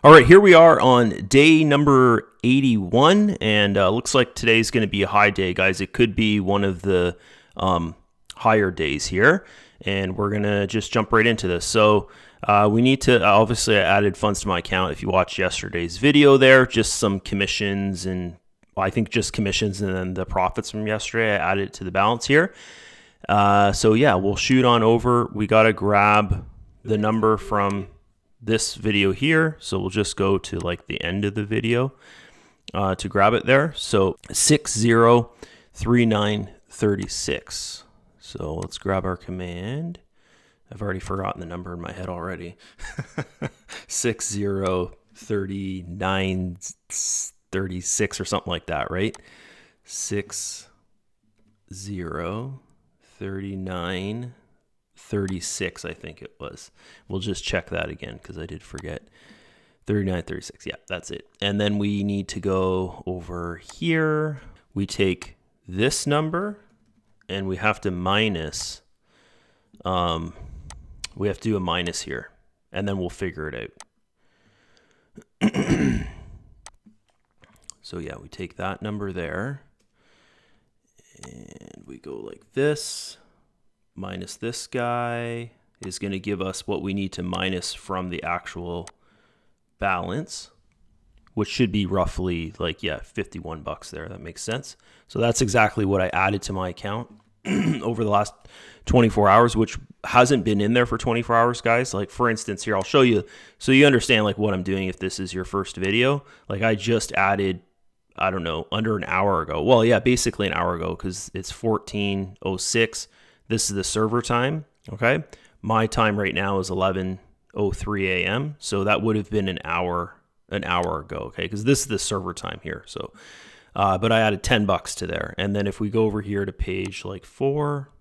All right, here we are on day number 81, and looks like today's going to be a high day, guys. It could be one of the higher days here, and we're going to just jump right into this. So we need to, obviously I added funds to my account. If you watched yesterday's video there, just some commissions and I think just commissions and then the profits from yesterday, I added to the balance here. So yeah, we'll shoot on over. We got to grab the number from this video here, so we'll just go to like the end of the video to grab it there. So 603936. So let's grab our command. I've already forgotten the number in my head already. 603936 or something like that, right? 603936, I think it was. We'll just check that again because I did forget. 3936, yeah, that's it. And then we need to go over here. We take this number and we have to minus, we have to do a minus here and then we'll figure it out. So yeah, we take that number there and we go like this. Minus this guy is going to give us what we need to minus from the actual balance, which should be roughly like, yeah, 51 bucks there. That makes sense. So that's exactly what I added to my account over the last 24 hours, which hasn't been in there for 24 hours, guys. Like for instance, here, I'll show you so you understand like what I'm doing if this is your first video. Like I just added, I don't know, under an hour ago. Well, yeah, basically an hour ago because it's 14:06. This is the server time, okay? My time right now is 11:03 a.m., so that would have been an hour ago, okay? Because this is the server time here. So, but I added 10 bucks to there. And then if we go over here to page like 4,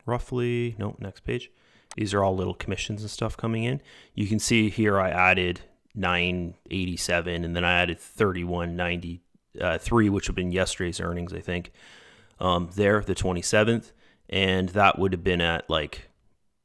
roughly, no, next page. These are all little commissions and stuff coming in. You can see here I added 987, and then I added 3193, which would have been yesterday's earnings, I think, there, the 27th. And that would have been at like,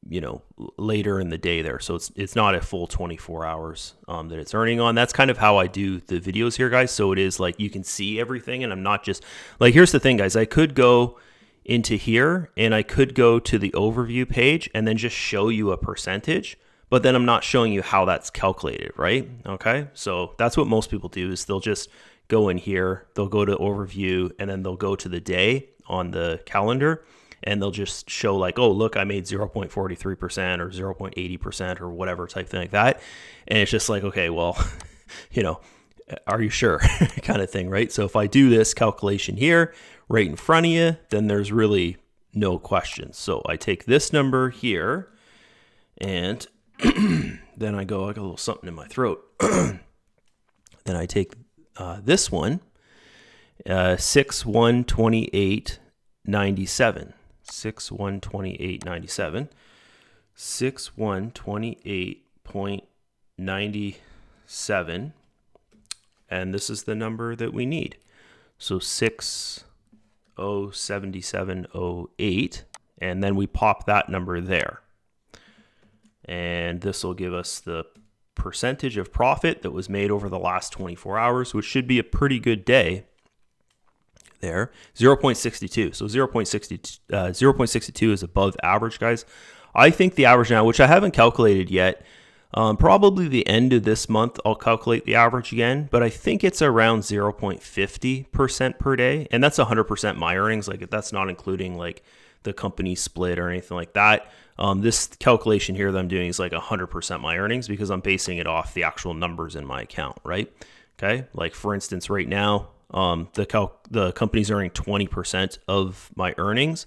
you know, later in the day there. So it's not a full 24 hours that it's earning on. That's kind of how I do the videos here, guys. So it is like you can see everything and I'm not just like, here's the thing, guys. I could go into here and I could go to the overview page and then just show you a percentage, but then I'm not showing you how that's calculated, right? Okay. So that's what most people do is they'll just go in here, they'll go to overview and then they'll go to the day on the calendar. And they'll just show like, oh, look, I made 0.43% or 0.80% or whatever type thing like that. And it's just like, okay, well, you know, are you sure kind of thing, right? So if I do this calculation here right in front of you, then there's really no questions. So I take this number here and then I got a little something in my throat. Then I take this one, 6128.97. 6128.97, 6128.97, and this is the number that we need. So 607708, and then we pop that number there. And this will give us the percentage of profit that was made over the last 24 hours, which should be a pretty good day. There 0.62, so 0.62 is above average, guys. I think the average now, which I haven't calculated yet, probably the end of this month I'll calculate the average again, but I think it's around 0.50% per day, and that's 100% my earnings. Like that's not including like the company split or anything like that. This calculation here that I'm doing is like 100% my earnings because I'm basing it off the actual numbers in my account, right? Okay, like for instance, right now. The company's earning 20% of my earnings,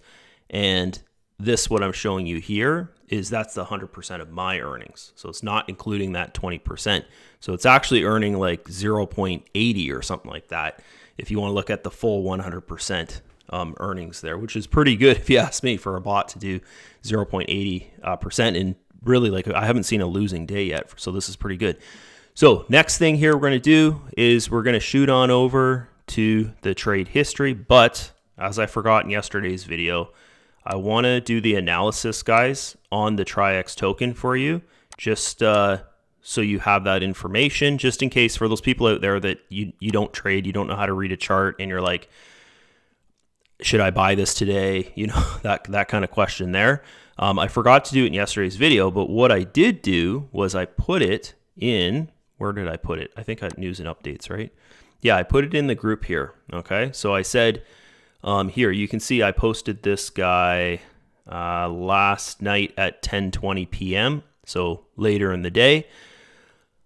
and this what I'm showing you here is that's the 100% of my earnings. So it's not including that 20%. So it's actually earning like 0.80 or something like that. If you want to look at the full 100% earnings there, which is pretty good if you ask me for a bot to do 0.80%. And really, like I haven't seen a losing day yet, so this is pretty good. So next thing here we're going to do is we're going to shoot on over to the trade history. But as I forgot in yesterday's video, I want to do the analysis, guys, on the Traiex token for you, just so you have that information just in case for those people out there that you don't trade, you don't know how to read a chart, and you're like, should I buy this today? You know, that kind of question there. I forgot to do it in yesterday's video, but what I did do was I put it in, where did I put it? I think I had news and updates, right? Yeah, I put it in the group here. Okay, so I said, here, you can see I posted this guy last night at 10:20 p.m., so later in the day.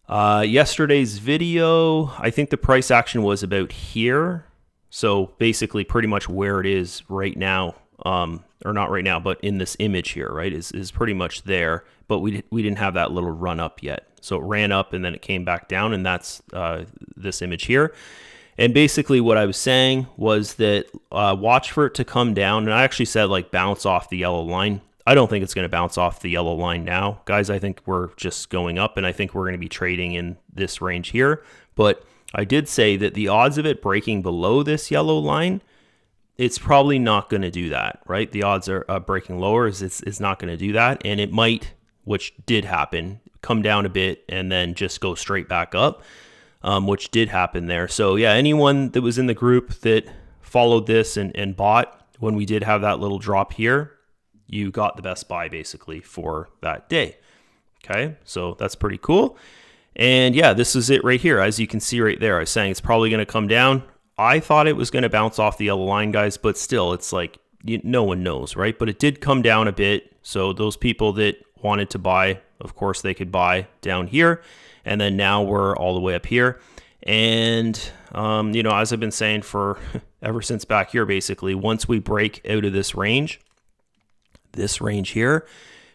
Yesterday's video, I think the price action was about here. So basically pretty much where it is right now, or not right now, but in this image here, right, is pretty much there. But we didn't have that little run up yet. So it ran up and then it came back down, and that's this image here. And basically what I was saying was that watch for it to come down. And I actually said like bounce off the yellow line. I don't think it's going to bounce off the yellow line now, guys. I think we're just going up, and I think we're going to be trading in this range here. But I did say that the odds of it breaking below this yellow line, it's probably not going to do that, right? The odds are breaking lower is not going to do that. And it might, which did happen, come down a bit and then just go straight back up, which did happen there. So yeah, anyone that was in the group that followed this and bought when we did have that little drop here, you got the best buy basically for that day. Okay, so that's pretty cool. And yeah, this is it right here. As you can see right there, I was saying it's probably going to come down. I thought it was going to bounce off the yellow line, guys, but still, it's like no one knows, right? But it did come down a bit. So those people that wanted to buy, of course, they could buy down here. And then now we're all the way up here. And, you know, as I've been saying for ever since back here, basically, once we break out of this range here,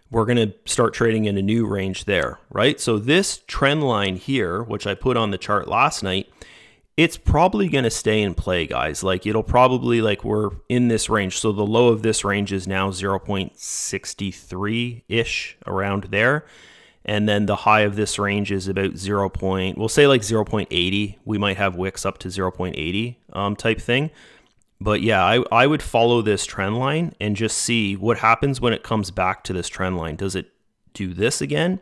we're going to start trading in a new range there, right? So this trend line here, which I put on the chart last night, it's probably going to stay in play, guys. Like it'll probably, like we're in this range. So the low of this range is now 0.63-ish around there. And then the high of this range is about we'll say like 0.80. We might have wicks up to 0.80 type thing. But yeah, I would follow this trend line and just see what happens when it comes back to this trend line. Does it do this again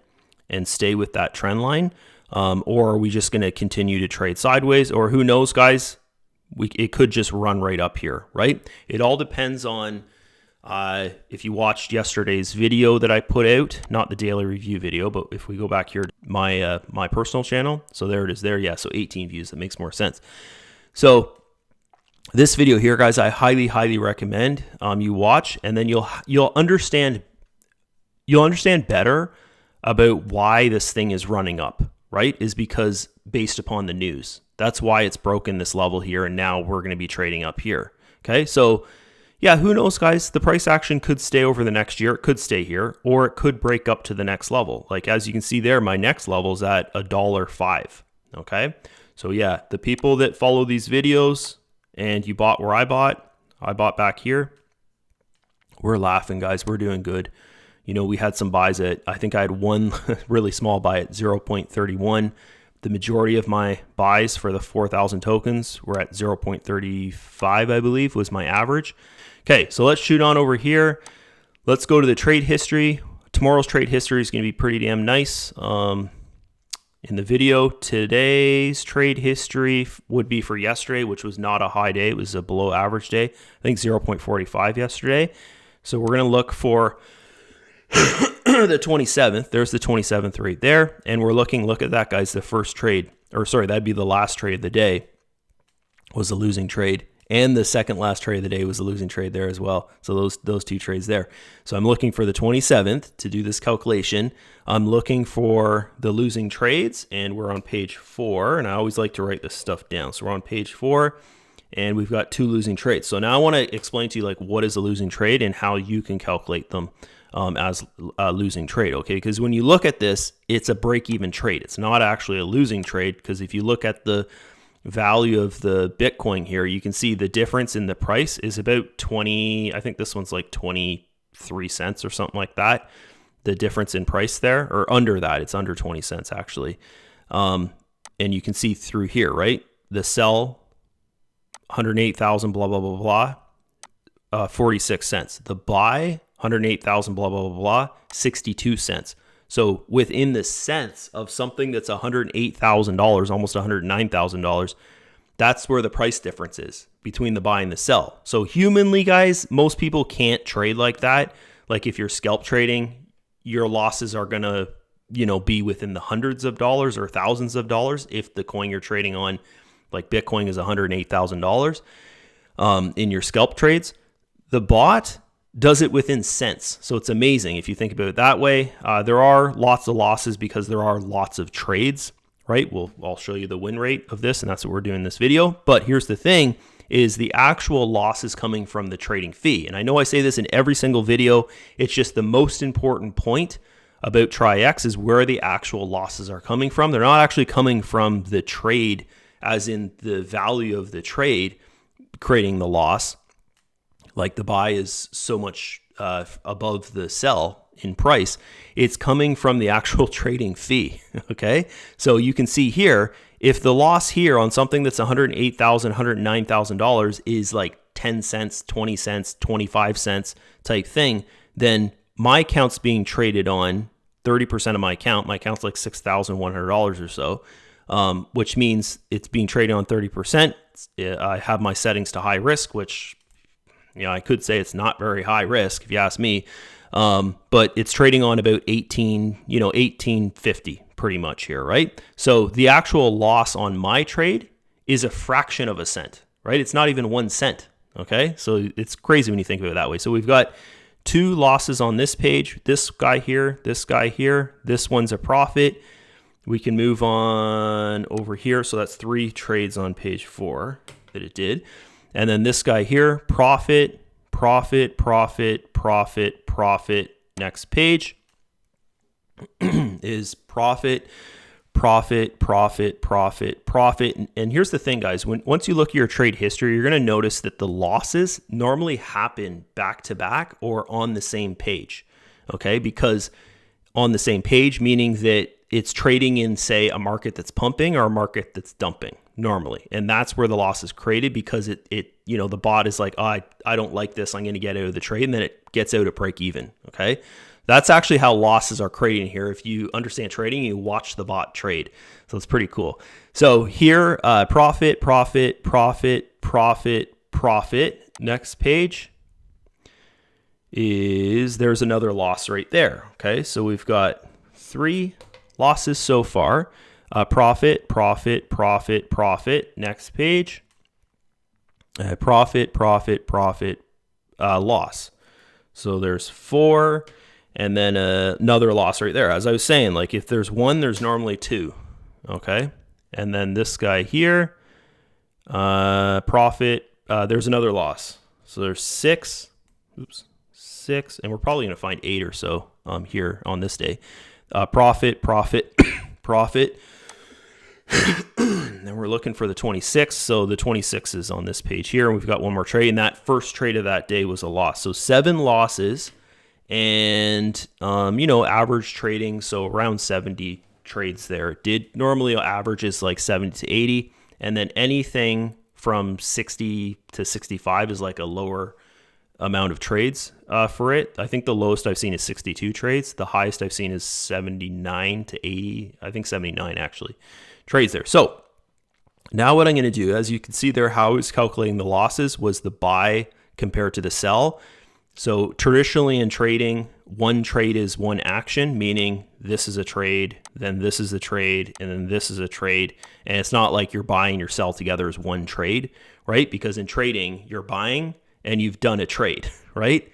and stay with that trend line? Or are we just going to continue to trade sideways? Or who knows, guys? It could just run right up here, right? It all depends on if you watched yesterday's video that I put out, not the daily review video, but if we go back here, my personal channel. So there it is there. Yeah, so 18 views. That makes more sense. So this video here, guys, I highly recommend you watch, and then you'll understand better about why this thing is running up, right? Is because based upon the news. That's why it's broken this level here, and now we're going to be trading up here. Okay, so yeah, who knows, guys? The price action could stay over the next year. It could stay here, or it could break up to the next level. Like as you can see there, my next level is at $1.05. Okay, so yeah, the people that follow these videos and you bought where I bought back here, we're laughing, guys. We're doing good. You know, we had some buys at, I think I had one really small buy at 0.31. The majority of my buys for the 4,000 tokens were at 0.35, I believe, was my average. Okay, so let's shoot on over here. Let's go to the trade history. Tomorrow's trade history is going to be pretty damn nice. In the video, today's trade history would be for yesterday, which was not a high day. It was a below average day. I think 0.45 yesterday. So we're going to look for the 27th. There's the 27th right there. And we're looking, look at that, guys. The first trade, or sorry, that'd be the last trade of the day, was a losing trade. And the second last trade of the day was a losing trade there as well. So those two trades there. So I'm looking for the 27th to do this calculation. I'm looking for the losing trades, and we're on page 4. And I always like to write this stuff down. So we're on page 4, and we've got 2 losing trades. So now I want to explain to you like what is a losing trade and how you can calculate them as a losing trade, okay? Because when you look at this, it's a break-even trade. It's not actually a losing trade, because if you look at the value of the Bitcoin here, you can see the difference in the price is about 20, I think this one's like 23 cents or something like that. The difference in price there, or under that, it's under 20 cents actually. And you can see through here, right? The sell, 108,000, blah, blah, blah, blah, 46 cents. The buy, 108,000, blah, blah, blah, blah, 62 cents. So within the cents of something that's $108,000, almost $109,000, that's where the price difference is between the buy and the sell. So humanly, guys, most people can't trade like that. Like if you're scalp trading, your losses are going to, be within the hundreds of dollars or thousands of dollars. If the coin you're trading on, like Bitcoin, is $108,000 in your scalp trades, the bot does it within cents. So it's amazing if you think about it that way. There are lots of losses because there are lots of trades, right? I'll show you the win rate of this, and that's what we're doing in this video. But here's the thing, is the actual loss is coming from the trading fee. And I know I say this in every single video. It's just the most important point about Traiex is where the actual losses are coming from. They're not actually coming from the trade, as in the value of the trade creating the loss. Like the buy is so much above the sell in price. It's coming from the actual trading fee, okay? So you can see here, if the loss here on something that's $108,000, $109,000 is like 10 cents, 20 cents, 25 cents type thing, then my account's being traded on 30% of my account's like $6,100 or so, which means it's being traded on 30%. I have my settings to high risk, which I could say it's not very high risk if you ask me, but it's trading on about 1850 pretty much here, right? So the actual loss on my trade is a fraction of a cent, right? It's not even 1 cent, okay? So it's crazy when you think of it that way. So we've got 2 losses on this page, this guy here, this one's a profit. We can move on over here. So that's 3 trades on page 4 that it did. And then this guy here, profit, profit, profit, profit, profit. Next page is profit, profit, profit, profit, profit. And here's the thing, guys. Once you look at your trade history, you're going to notice that the losses normally happen back to back or on the same page, okay? Because on the same page, meaning that it's trading in, say, a market that's pumping or a market that's dumping normally. And that's where the loss is created because the bot is like, oh, I don't like this. I'm going to get out of the trade. And then it gets out at break even. Okay. That's actually how losses are created here. If you understand trading, you watch the bot trade. So it's pretty cool. So here, profit, profit, profit, profit, profit. Next page there's another loss right there. Okay. So we've got 3 losses so far. Profit, profit, profit, profit. Next page. Profit, profit, profit, loss. So there's 4, and then another loss right there. As I was saying, like if there's 1, there's normally 2. Okay. And then this guy here, profit, there's another loss. So there's 6, and we're probably going to find 8 or so here on this day. Profit, profit, profit. Then we're looking for the 26. So the 26 is on this page here. And we've got one more trade. And that first trade of that day was a loss. So 7 losses and, average trading. So around 70 trades there. Normally averages like 70 to 80. And then anything from 60 to 65 is like a lower amount of trades for it. I think the lowest I've seen is 62 trades. The highest I've seen is 79 to 80. I think 79 actually trades there. So now what I'm going to do, as you can see there, how I was calculating the losses was the buy compared to the sell. So traditionally in trading, one trade is one action, meaning this is a trade, then this is a trade, and then this is a trade. And it's not like you're buying and your sell together as one trade, right? Because in trading, you're buying and you've done a trade, right?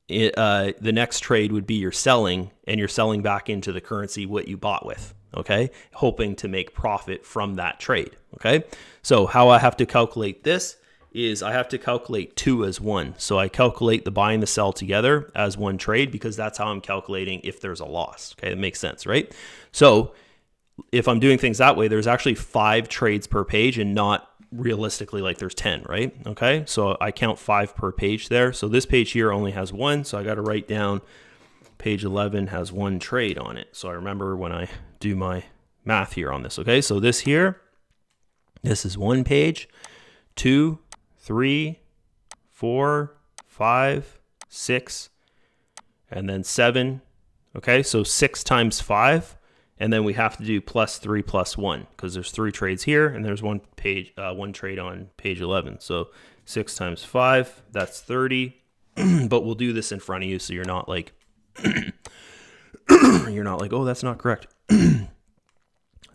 The next trade would be you're selling, and you're selling back into the currency what you bought with, okay? Hoping to make profit from that trade, okay? So how I have to calculate this is I have to calculate 2 as 1. So I calculate the buy and the sell together as one trade because that's how I'm calculating if there's a loss, okay? That makes sense, right? So if I'm doing things that way, there's actually 5 trades per page and not realistically like there's 10, right? Okay, so I count 5 per page there. So this page here only has 1, so I got to write down page 11 has 1 trade on it. So I remember when I do my math here on this. Okay, so this here, this is 1 page, 2, 3, 4, 5, 6, and then 7. Okay, so 6 times 5, and then we have to do plus 3 plus 1 because there's 3 trades here, and there's one trade on page 11. So 6 times 5, that's 30. But we'll do this in front of you so you're not like, oh, that's not correct.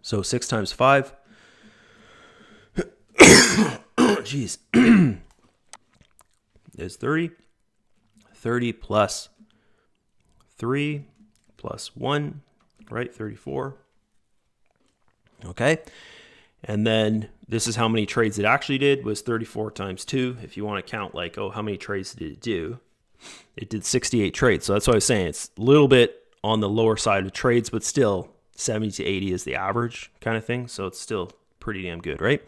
So 6 times 5. Jeez. Is 30. 30 plus 3 plus 1, right? 34. Okay. And then this is how many trades it actually did, was 34 times 2. If you want to count like, oh, how many trades did it do? It did 68 trades. So that's what I was saying. It's a little bit on the lower side of trades, but still 70 to 80 is the average kind of thing. So it's still pretty damn good, right?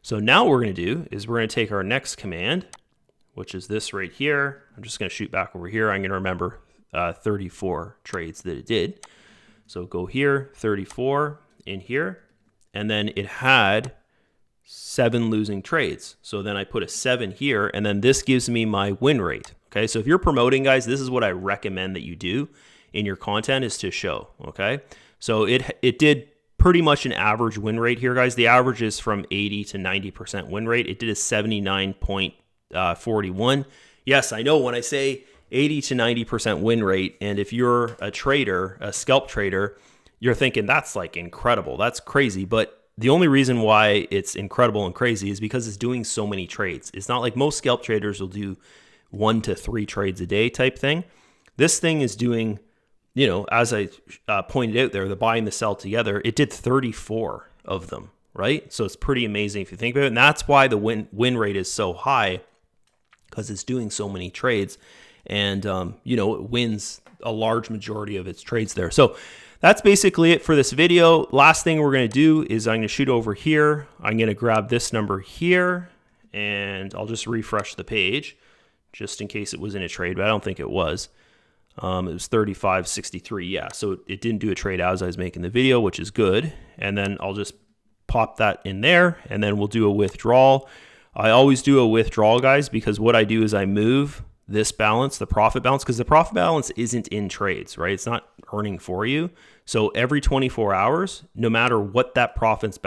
So now what we're going to do is we're going to take our next command, which is this right here. I'm just going to shoot back over here. I'm going to remember 34 trades that it did. So go here, 34 in here, and then it had 7 losing trades. So then I put a 7 here, and then this gives me my win rate. Okay, so if you're promoting, guys, this is what I recommend that you do in your content, is to show. Okay, so it did pretty much an average win rate here, guys. The average is from 80 to 90% win rate. It did a 79.41. Yes, I know when I say 80 to 90% win rate, and if you're a trader, a scalp trader, you're thinking that's like incredible, that's crazy. But the only reason why it's incredible and crazy is because it's doing so many trades. It's not like most scalp traders will do 1 to 3 trades a day type thing. This thing is doing, you know, as I pointed out there, the buy and the sell together, it did 34 of them, right? So it's pretty amazing if you think about it. And that's why the win rate is so high, because it's doing so many trades. And, you know, it wins a large majority of its trades there. So that's basically it for this video. Last thing we're going to do is I'm going to shoot over here. I'm going to grab this number here, and I'll just refresh the page just in case it was in a trade, but I don't think it was. It was 35.63. Yeah, so it didn't do a trade as I was making the video, which is good. And then I'll just pop that in there, and then we'll do a withdrawal. I always do a withdrawal, guys, because what I do is I move this balance, the profit balance, because the profit balance isn't in trades, right? It's not earning for you. So every 24 hours, no matter what that profits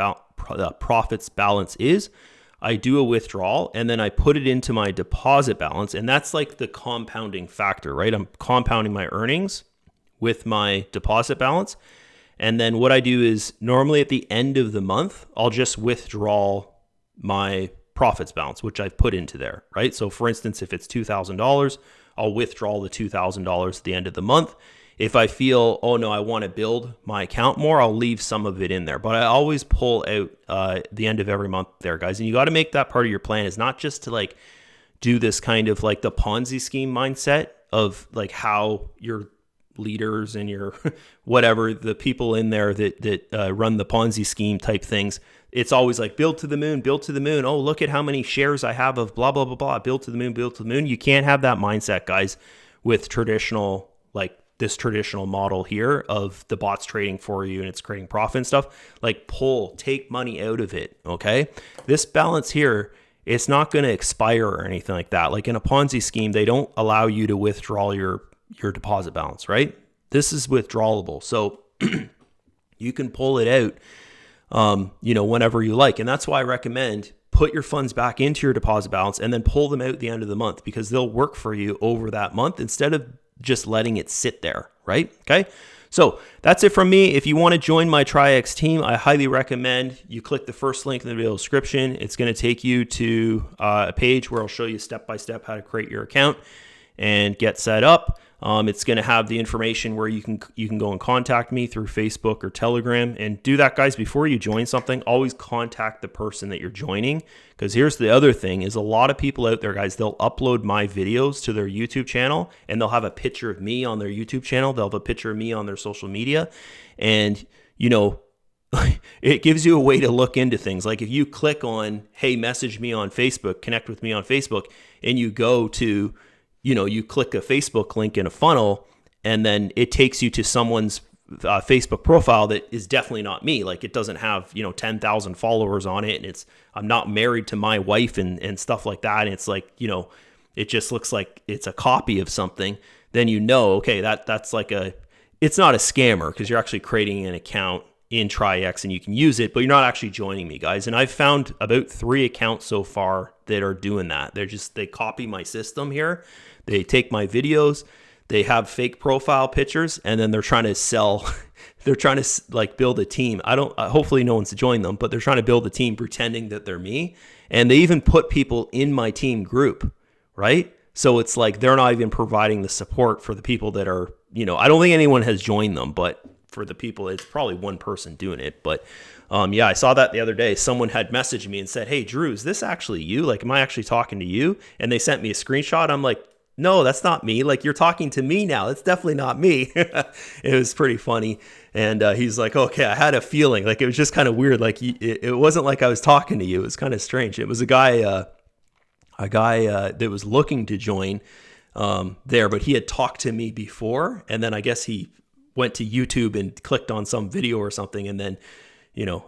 balance is, I do a withdrawal, and then I put it into my deposit balance. And that's like the compounding factor, right? I'm compounding my earnings with my deposit balance. And then what I do is normally at the end of the month, I'll just withdraw my profits balance, which I've put into there, right? So for instance, if it's $2,000, I'll withdraw the $2,000 at the end of the month. If I feel, oh no, I want to build my account more, I'll leave some of it in there. But I always pull out the end of every month there, guys. And you got to make that part of your plan, is not just to like do this kind of like the Ponzi scheme mindset of like how your leaders and your whatever, the people in there that run the Ponzi scheme type things. It's always like build to the moon, build to the moon. Oh, look at how many shares I have of blah, blah, blah, blah. Build to the moon, build to the moon. You can't have that mindset, guys, with traditional, like this traditional model here of the bots trading for you and it's creating profit and stuff. Like take money out of it, okay? This balance here, it's not going to expire or anything like that. Like in a Ponzi scheme, they don't allow you to withdraw your deposit balance, right? This is withdrawable. So you can pull it out whenever you like. And that's why I recommend put your funds back into your deposit balance and then pull them out at the end of the month, because they'll work for you over that month instead of just letting it sit there, right? Okay. So that's it from me. If you want to join my Traiex team, I highly recommend you click the first link in the video description. It's going to take you to a page where I'll show you step-by-step how to create your account and get set up. It's going to have the information where you can go and contact me through Facebook or Telegram. And do that, guys, before you join something. Always contact the person that you're joining, because here's the other thing is a lot of people out there, guys, they'll upload my videos to their YouTube channel and they'll have a picture of me on their YouTube channel. They'll have a picture of me on their social media. And, it gives you a way to look into things. Like if you click on, hey, message me on Facebook, connect with me on Facebook, and you go to you click a Facebook link in a funnel, and then it takes you to someone's Facebook profile that is definitely not me. Like it doesn't have, 10,000 followers on it. And I'm not married to my wife and stuff like that. And it's like, it just looks like it's a copy of something. Then okay, that's like it's not a scammer because you're actually creating an account in Traiex and you can use it, but you're not actually joining me, guys. And I've found about 3 accounts so far that are doing that. They copy my system here. They take my videos, they have fake profile pictures, and then they're trying to sell, they're trying to like build a team. Hopefully no one's joined them, but they're trying to build a team pretending that they're me. And they even put people in my team group, right? So it's like they're not even providing the support for the people that are, I don't think anyone has joined them, but for the people, it's probably one person doing it. But yeah, I saw that the other day. Someone had messaged me and said, "Hey, Drew, is this actually you? Like, am I actually talking to you?" And they sent me a screenshot. I'm like, "No, that's not me. Like, you're talking to me now. It's definitely not me." It was pretty funny. And he's like, "Okay, I had a feeling." Like, it was just kind of weird. Like, it wasn't like I was talking to you. It was kind of strange. It was a guy that was looking to join there, but he had talked to me before. And then I guess he went to YouTube and clicked on some video or something. And then,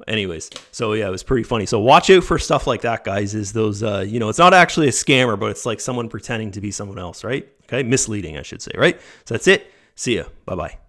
anyways. So yeah, it was pretty funny. So watch out for stuff like that, guys, is those, it's not actually a scammer, but it's like someone pretending to be someone else, right? Okay. Misleading, I should say, right? So that's it. See ya. Bye-bye.